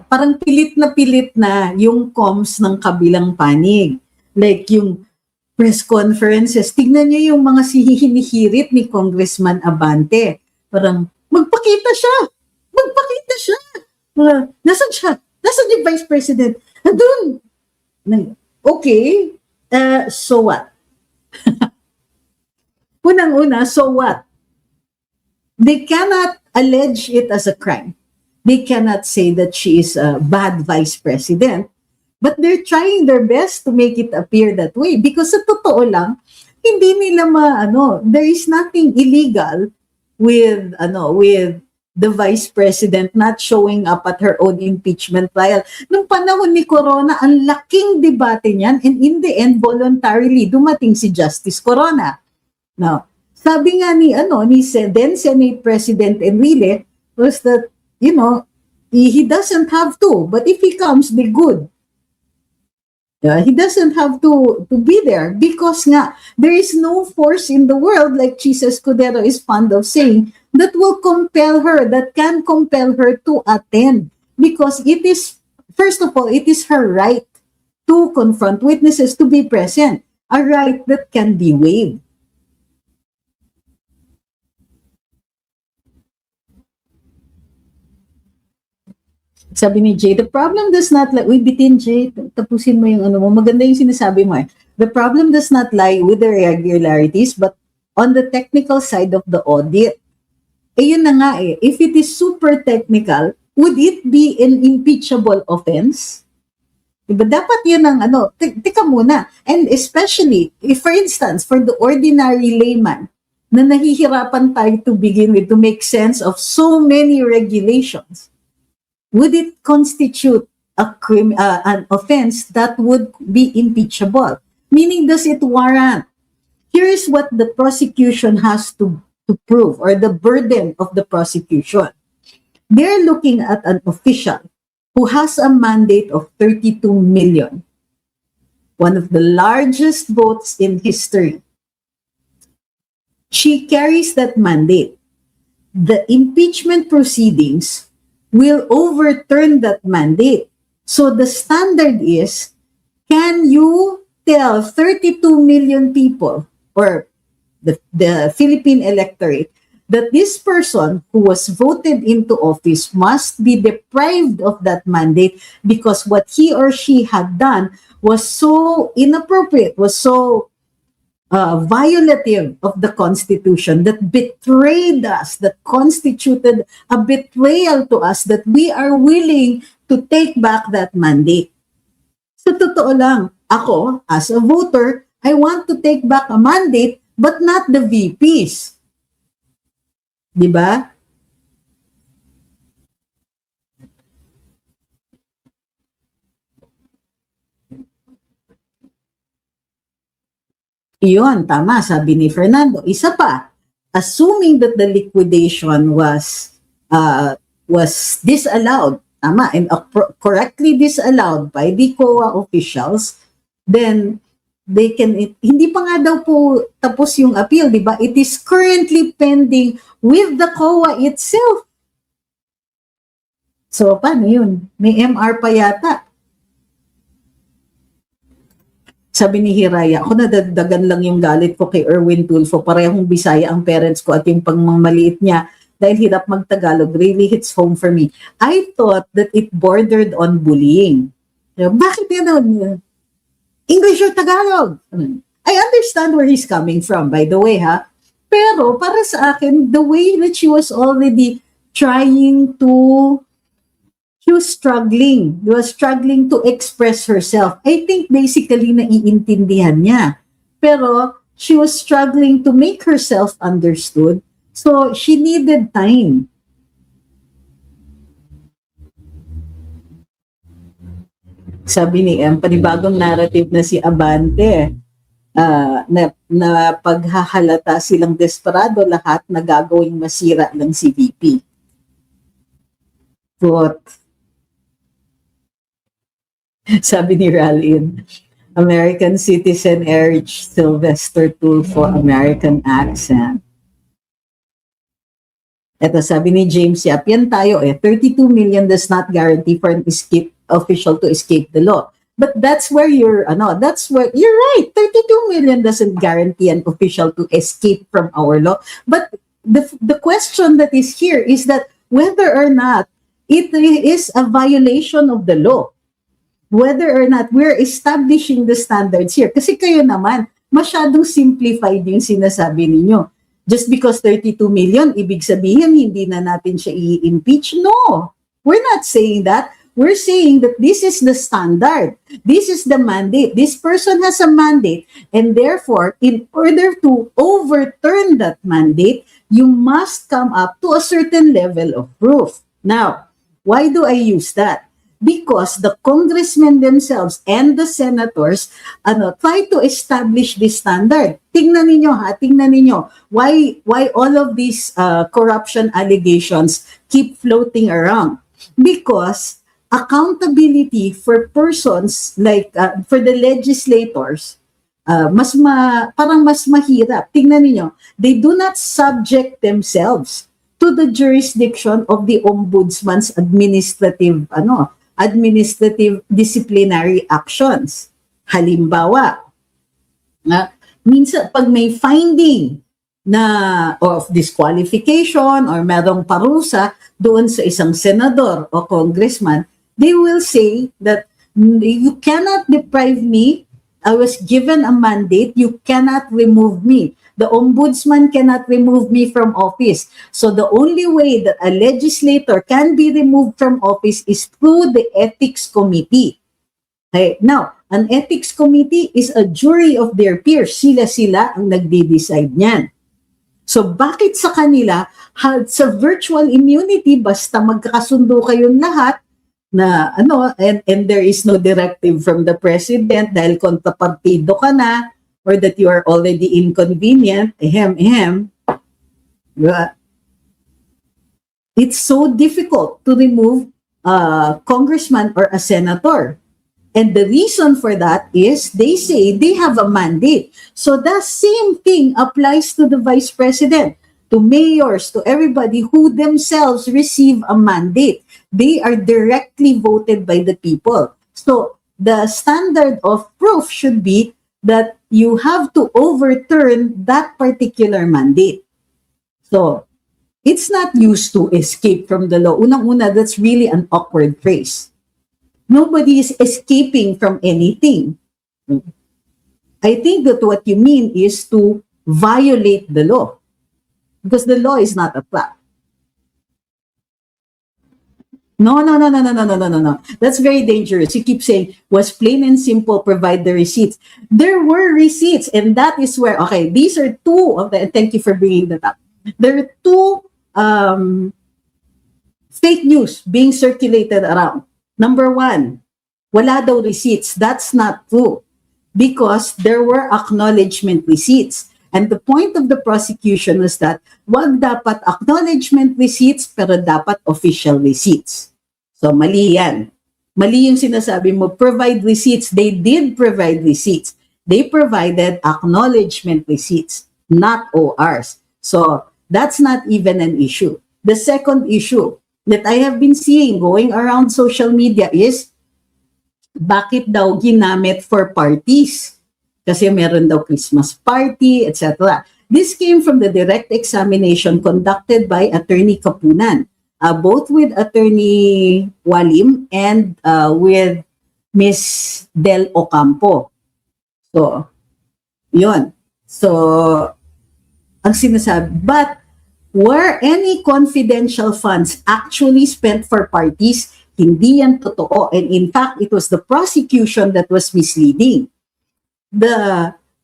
parang pilit na yung comms ng kabilang panig. Like yung press conferences, tignan niyo yung mga hinihirit ni Congressman Abante. Parang, magpakita siya! Nasaan siya? Nasaan yung Vice President? Doon! Okay, so what? Unang-una, so what? They cannot allege it as a crime. They cannot say that she is a bad Vice President. But they're trying their best to make it appear that way because sa totoo lang, hindi nila there is nothing illegal with the Vice President not showing up at her own impeachment trial. Nung panahon ni Corona, ang laking debate niyan and in the end, voluntarily dumating si Justice Corona. Now, sabi nga ni then Senate President Enrile was that, he doesn't have to, but if he comes, be good. He doesn't have to be there because nga, there is no force in the world, like Chisa Escudero is fond of saying, that can compel her to attend. Because it is, first of all, it is her right to confront witnesses, to be present. A right that can be waived. Sabi ni Jay, the problem does not lie, bitin Jay, tapusin mo yung mo, maganda yung sinasabi mo The problem does not lie with the irregularities, but on the technical side of the audit. Yun na nga if it is super technical, would it be an impeachable offense? Diba? Dapat yun ang teka muna. And especially, if for instance, for the ordinary layman, na nahihirapan tayo to begin with, to make sense of so many regulations, would it constitute an offense that would be impeachable? Meaning, does it warrant? Here is what the prosecution has to prove, or the burden of the prosecution. They're looking at an official who has a mandate of 32 million, one of the largest votes in history. She carries that mandate. The impeachment proceedings will overturn that mandate. So the standard is, can you tell 32 million people or the Philippine electorate that this person who was voted into office must be deprived of that mandate because what he or she had done was so inappropriate, was so violative of the Constitution, that betrayed us, that constituted a betrayal to us, that we are willing to take back that mandate. Sa totoo lang, ako, as a voter, I want to take back a mandate, but not the VPs. Diba? Iyon, tama, sabi ni Fernando. Isa pa, assuming that the liquidation was disallowed, tama, and correctly disallowed by the COA officials, then they can, hindi pa nga daw po tapos yung appeal, di ba? It is currently pending with the COA itself. So, paano yun? May MR pa yata. Sabi ni Hiraya, ako nadagdagan lang yung galit ko kay Erwin Tulfo. Parehong Bisaya ang parents ko at yung pangmamaliit niya dahil hirap magtagalog really hits home for me. I thought that it bordered on bullying. Bakit yan? English or Tagalog? I understand where he's coming from, by the way, ha? Pero para sa akin, the way that she was already trying to... She was struggling to express herself. I think basically naiintindihan niya. Pero she was struggling to make herself understood. So she needed time. Sabi ni M, panibagong narrative na si Abante, na paghahalata silang desperado lahat na gagawing masira ng CVP. But, sabi ni Ralin, American citizen urge Sylvester Tulfo American accent. Ito, sabi ni James Yap, yan tayo 32 million does not guarantee for an official to escape the law. But that's where you're right. 32 million doesn't guarantee an official to escape from our law. But the question that is here is that whether or not it is a violation of the law, whether or not we're establishing the standards here. Kasi kayo naman, masyadong simplified yung sinasabi ninyo. Just because 32 million, ibig sabihin, hindi na natin siya i-impeach? No, we're not saying that. We're saying that this is the standard. This is the mandate. This person has a mandate. And therefore, in order to overturn that mandate, you must come up to a certain level of proof. Now, why do I use that? Because the congressmen themselves and the senators try to establish this standard. Tingnan ninyo why all of these corruption allegations keep floating around. Because accountability for persons like for the legislators parang mas mahirap. Tingnan ninyo, they do not subject themselves to the jurisdiction of the ombudsman's administrative disciplinary actions. Halimbawa, minsan pag may finding of disqualification or merong parusa doon sa isang senador o congressman, they will say that you cannot deprive me. I was given a mandate. You cannot remove me. The ombudsman cannot remove me from office. So the only way that a legislator can be removed from office is through the ethics committee. Okay. Now, an ethics committee is a jury of their peers. Sila ang nagde-decide niyan. So bakit sa kanila, sa virtual immunity, basta magkakasundo kayong lahat, na and there is no directive from the president dahil kontrapartido ka na, or that you are already inconvenient, it's so difficult to remove a congressman or a senator. And the reason for that is they say they have a mandate. So the same thing applies to the vice president, to mayors, to everybody who themselves receive a mandate. They are directly voted by the people. So the standard of proof should be that you have to overturn that particular mandate. So it's not used to escape from the law. Unang-una, that's really an awkward phrase. Nobody is escaping from anything. I think that what you mean is to violate the law, because the law is not a trap. No. That's very dangerous. You keep saying, was plain and simple, provide the receipts. There were receipts, and that is where, okay, these are two of the, thank you for bringing that up. There are two fake news being circulated around. Number one, wala daw receipts. That's not true, because there were acknowledgement receipts. And the point of the prosecution was that wag dapat acknowledgement receipts, pero dapat official receipts. So mali yan. Mali yung sinasabi mo, provide receipts. They did provide receipts. They provided acknowledgement receipts, not ORs. So that's not even an issue. The second issue that I have been seeing going around social media is, bakit daw ginamit for parties? Kasi meron daw Christmas party, etc. This came from the direct examination conducted by Attorney Kapunan, both with Attorney Walim and with Miss Del Ocampo. So, yun. So, ang sinasabi, but were any confidential funds actually spent for parties? Hindi yan totoo. And in fact, it was the prosecution that was misleading.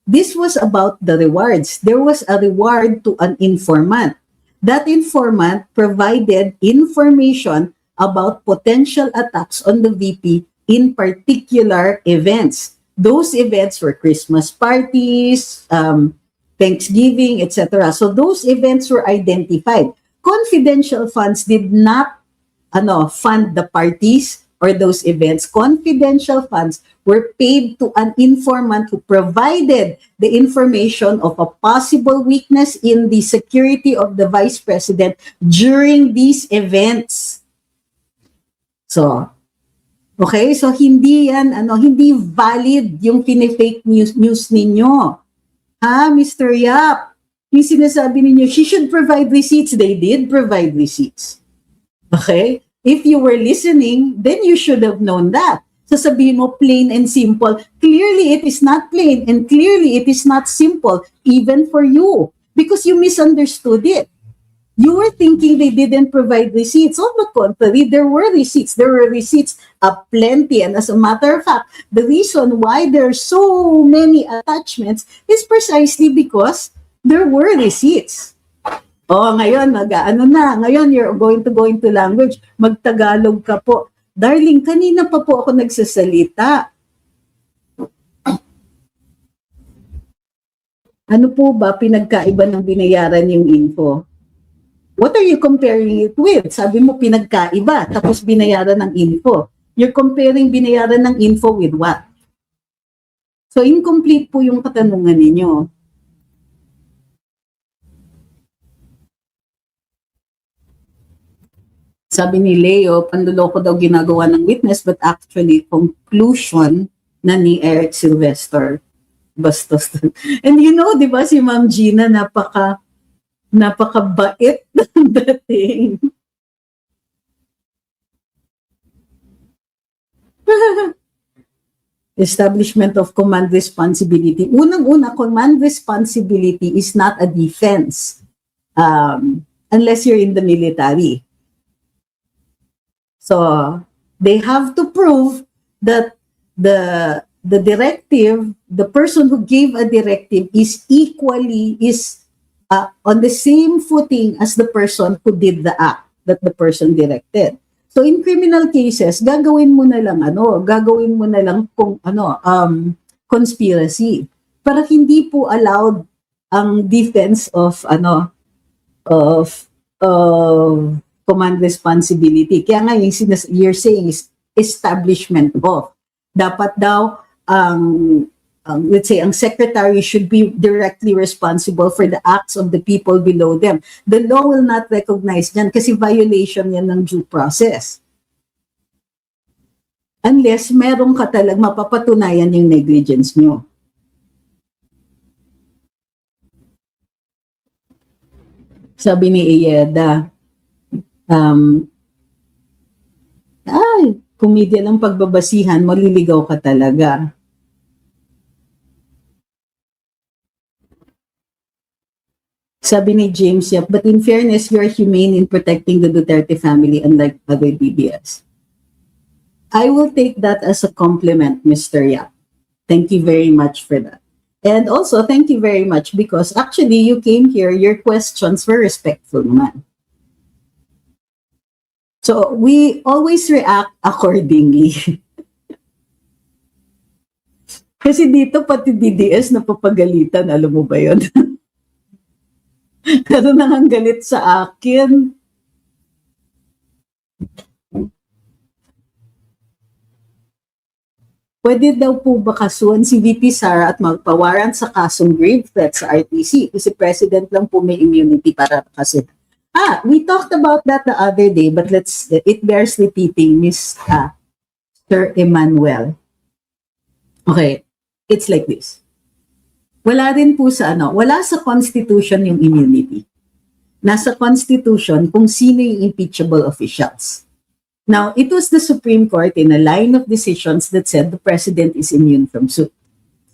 This was about the rewards. There was a reward to an informant. That informant provided information about potential attacks on the VP in particular events. Those events were Christmas parties, Thanksgiving, etc. So those events were identified. Confidential funds did not fund the parties or those events. Confidential funds were paid to an informant who provided the information of a possible weakness in the security of the vice president during these events. So, okay, so hindi yan, hindi valid yung fake news ninyo. Ha, Mr. Yap? Yung sinasabi ninyo, she should provide receipts. They did provide receipts. Okay? If you were listening, then you should have known that. Sasabihin mo, plain and simple. Clearly, it is not plain and clearly, it is not simple, even for you, because you misunderstood it. You were thinking they didn't provide receipts. On the contrary, there were receipts. There were receipts aplenty. And as a matter of fact, the reason why there are so many attachments is precisely because there were receipts. Oh, ngayon, ngayon you're going to go into language. Magtagalog ka po. Darling, kanina pa po ako nagsasalita. Ano po ba pinagkaiba ng binayaran yung info? What are you comparing it with? Sabi mo pinagkaiba, tapos binayaran ng info. You're comparing binayaran ng info with what? So incomplete po yung katanungan ninyo. Sabi ni Leo, panluloko daw ginagawa ng witness, but actually conclusion na ni Eric Sylvester. Bastos. And you know, di ba si Ma'am Gina, napakabait ng dating. Establishment of command responsibility. Unang-una, command responsibility is not a defense unless you're in the military. So they have to prove that the directive, the person who gave a directive is on the same footing as the person who did the act that the person directed. So in criminal cases, gagawin mo na lang kung conspiracy. Para hindi po allowed ang defense of command responsibility. Kaya nga yung you're saying is establishment of. Dapat daw let's say, ang secretary should be directly responsible for the acts of the people below them. The law will not recognize yan kasi violation yan ng due process. Unless meron ka talagang mapapatunayan yung negligence nyo. Sabi ni Eyeda, komedya ng pagbabasihan, maliligaw ka talaga. Sabi ni James Yap, but in fairness, you are humane in protecting the Duterte family unlike other DBS. I will take that as a compliment, Mr. Yap. Thank you very much for that. And also, thank you very much because actually you came here, your questions were respectful naman. So we always react accordingly. Kasi dito pati DDS napapagalitan, alam mo ba yun? Pero nang galit sa akin. Pwede daw po ba kasuhan si VP Sara at magpawarrant sa kasong grave threat sa RTC? Kasi president lang po may immunity para kasi. We talked about that the other day, but it bears repeating, Sir Emmanuel. Okay, it's like this. Wala rin po wala sa Constitution yung immunity. Nasa Constitution kung sino yung impeachable officials. Now, it was the Supreme Court in a line of decisions that said the President is immune from suit.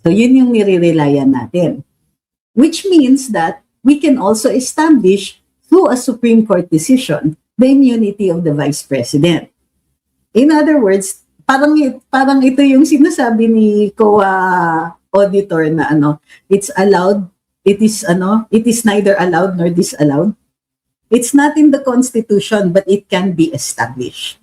So yun yung nire-relayan natin. Which means that we can also establish through a Supreme Court decision the immunity of the Vice President. In other words, parang ito yung sinasabi ni COA auditor na it's allowed, it is neither allowed nor disallowed. It's not in the Constitution, but it can be established.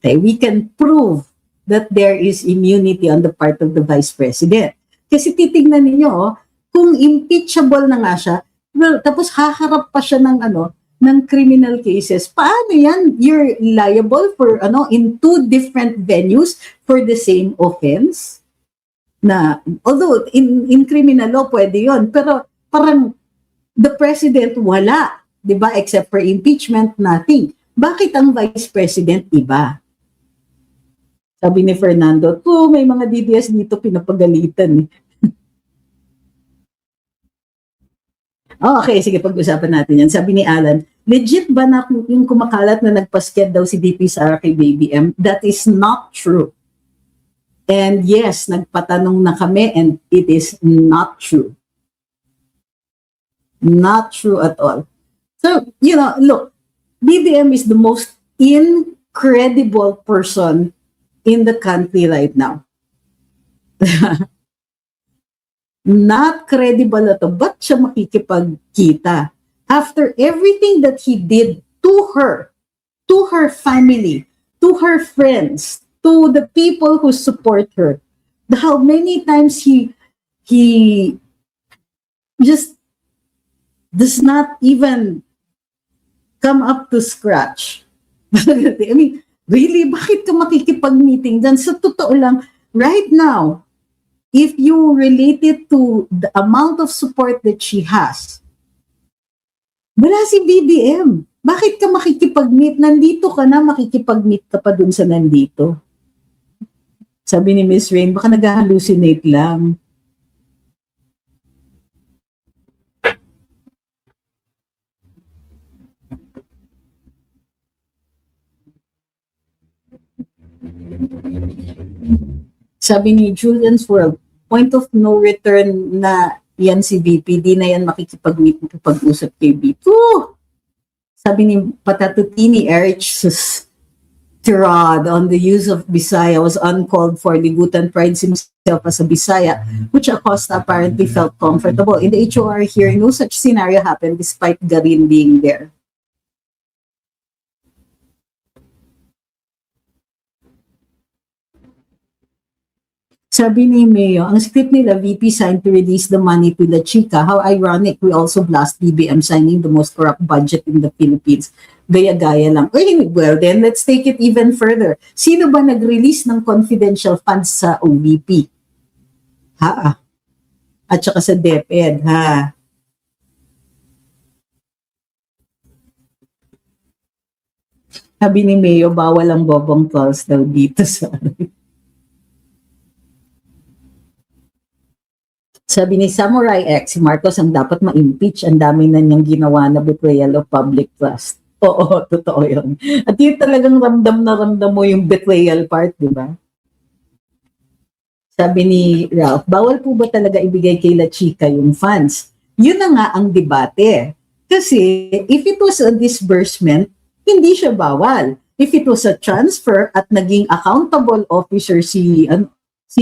Okay, we can prove that there is immunity on the part of the Vice President. Kasi titignan ninyo, kung impeachable na nga siya, well, tapos haharap pa siya ng criminal cases. Paano yan? You're liable for in two different venues for the same offense? Na although in criminal law pwede yon, pero parang the president wala, 'di ba? Except for impeachment, nothing. Bakit ang vice president iba? Sabi ni Fernando, may mga DDS dito pinapagalitan. Okay, sige, pag-usapan natin yan. Sabi ni Alan, legit ba na yung kumakalat na nagpasked daw si DP Sara kay BBM? That is not true. And yes, nagpatanong na kami and it is not true. Not true at all. So, look, BBM is the most incredible person in the country right now. Not credible na to. Ba't siya makikipagkita? After everything that he did to her family, to her friends, to the people who support her, how many times he just does not even come up to scratch. I mean, really, bakit ka makikipag-meeting dyan? Sa totoo lang, right now, if you relate it to the amount of support that she has, wala si BBM. Bakit ka makikipag-meet? Nandito ka na, makikipag-meet ka pa dun sa nandito. Sabi ni Miss Rain, baka nag-hallucinate lang. Sabi ni Julian's World, point of no return na yan si VP, di na yan makikipag-meet, makipag-usap kay VP. Sabi ni Patatutini, Eric's tirade on the use of Bisaya was uncalled for. Ligutan prides himself as a Bisaya, which Acosta apparently felt comfortable. In the HOR hearing, no such scenario happened despite Garin being there. Sabi ni Mayo, ang script nila, VP signed to release the money to La Chica. How ironic, we also blast BBM signing the most corrupt budget in the Philippines. Gaya-gaya lang. Well, then, let's take it even further. Sino ba nag-release ng confidential funds sa OVP? At saka sa DepEd, ha? Sabi ni Mayo, bawal ang bobong calls daw dito sa Sabi ni Samurai X, si Marcos ang dapat ma-impeach. Ang dami na niyang ginawa na betrayal of public trust. Oo, totoo yun. At yun talagang ramdam na ramdam mo yung betrayal part, di ba? Sabi ni Ralph, bawal po ba talaga ibigay kay La Chica yung funds? Yun na nga ang debate. Kasi if it was a disbursement, hindi siya bawal. If it was a transfer at naging accountable officer si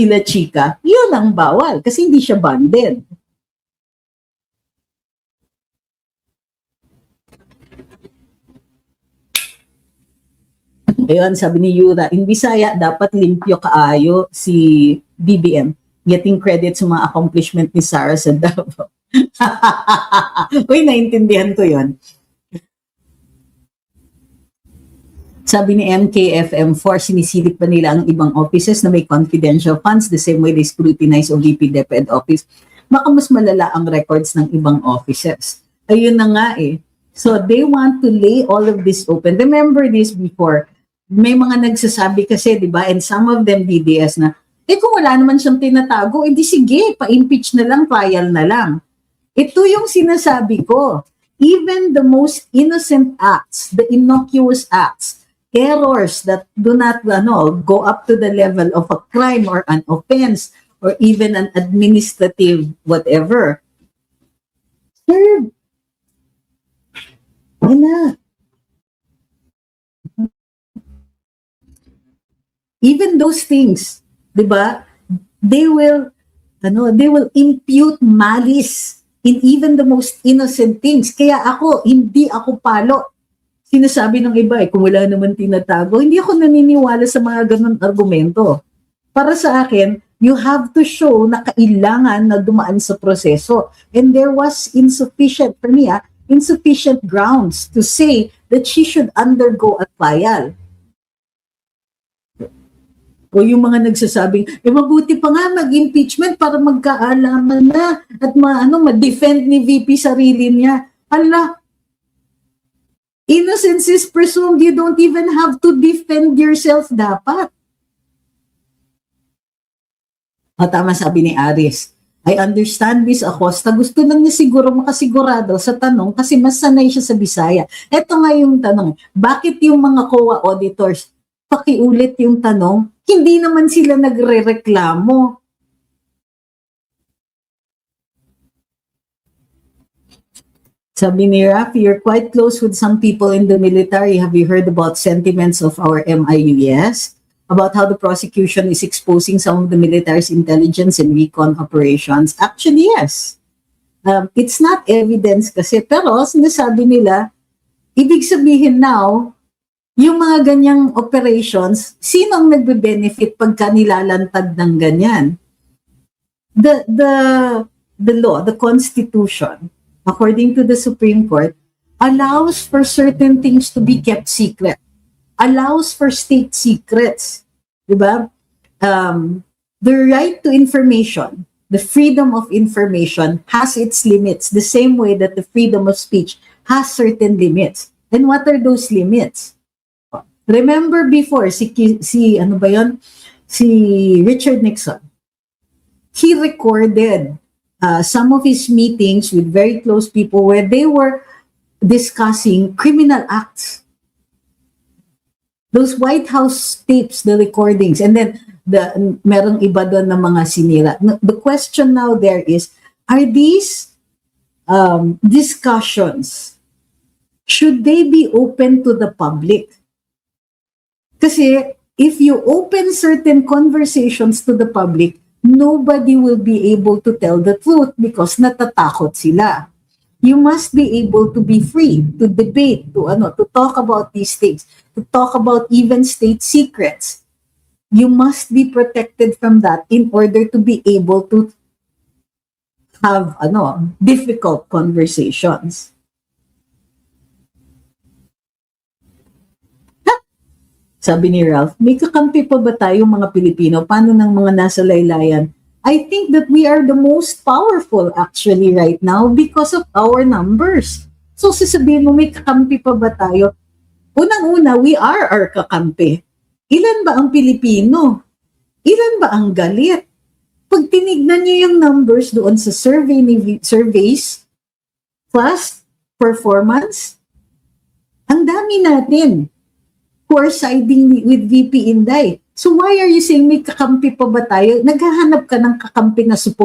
La Chica, yun ang bawal kasi hindi siya bonded. Ayun, sabi ni Yura, in Bisaya, dapat limpyo kaayo si BBM, getting credit sa mga accomplishment ni Sara sa Davao. Uy, naintindihan ko yun. Sabi ni MKFM4, sinisilip pa nila ang ibang offices na may confidential funds the same way they scrutinize OVP DepEd office. Baka mas malala ang records ng ibang offices. Ayun na nga eh. So they want to lay all of this open. Remember this before. May mga nagsasabi kasi, di ba, and some of them DDS na, kung wala naman siyang tinatago, edi sige, pa-impeach na lang, trial na lang. Ito yung sinasabi ko. Even the most innocent acts, the innocuous acts, errors that do not go up to the level of a crime or an offense or even an administrative whatever. Sir, na. Even those things, di ba? They will impute malice in even the most innocent things. Kaya hindi ako palo sinasabi ng iba, kung wala naman tinatago, hindi ako naniniwala sa mga ganun argumento. Para sa akin, you have to show na kailangan na dumaan sa proseso. And there was insufficient, for me, insufficient grounds to say that she should undergo a trial. O yung mga nagsasabing, mabuti pa nga mag-impeachment para magkaalaman na at ma-defend ni VP sarili niya. Ala, innocence is presumed. You don't even have to defend yourself dapat. Tama sabi ni Aris. I understand Miss Acosta. Gusto lang niya siguro makasigurado sa tanong kasi mas sanay siya sa Bisaya. Ito nga yung tanong. Bakit yung mga COA auditors, pakiulit yung tanong, hindi naman sila nagre-reklamo? Sabi ni Rafi, you're quite close with some people in the military. Have you heard about sentiments of our MIUS? About how the prosecution is exposing some of the military's intelligence and recon operations? Actually, yes. It's not evidence kasi, pero sinasabi nila, ibig sabihin now, yung mga ganyang operations, sino ang nagbe-benefit pagka nilalantad ng ganyan? The law, the Constitution, according to the Supreme Court, allows for certain things to be kept secret. Allows for state secrets. Diba? The right to information, the freedom of information has its limits the same way that the freedom of speech has certain limits. And what are those limits? Remember before, si Richard Nixon, he recorded some of his meetings with very close people where they were discussing criminal acts. Those White House tapes, the recordings, and then merong iba doon na mga sinira. The question now there is, are these discussions, should they be open to the public? Kasi if you open certain conversations to the public, nobody will be able to tell the truth because natatakot sila. You must be able to be free to debate, to talk about these things, to talk about even state secrets. You must be protected from that in order to be able to have difficult conversations. Sabi ni Ralph, may kakampi pa ba tayong mga Pilipino? Paano ng mga nasa laylayan? I think that we are the most powerful actually right now because of our numbers. So sasabihin mo, may kakampi pa ba tayo? Unang-una, we are our kakampi. Ilan ba ang Pilipino? Ilan ba ang galit? Pag tinignan niyo yung numbers doon sa surveys, plus performance, ang dami natin who are siding with VP Inday. So why are you saying may kakampi pa ba tayo? Naghahanap ka ng kakampi na support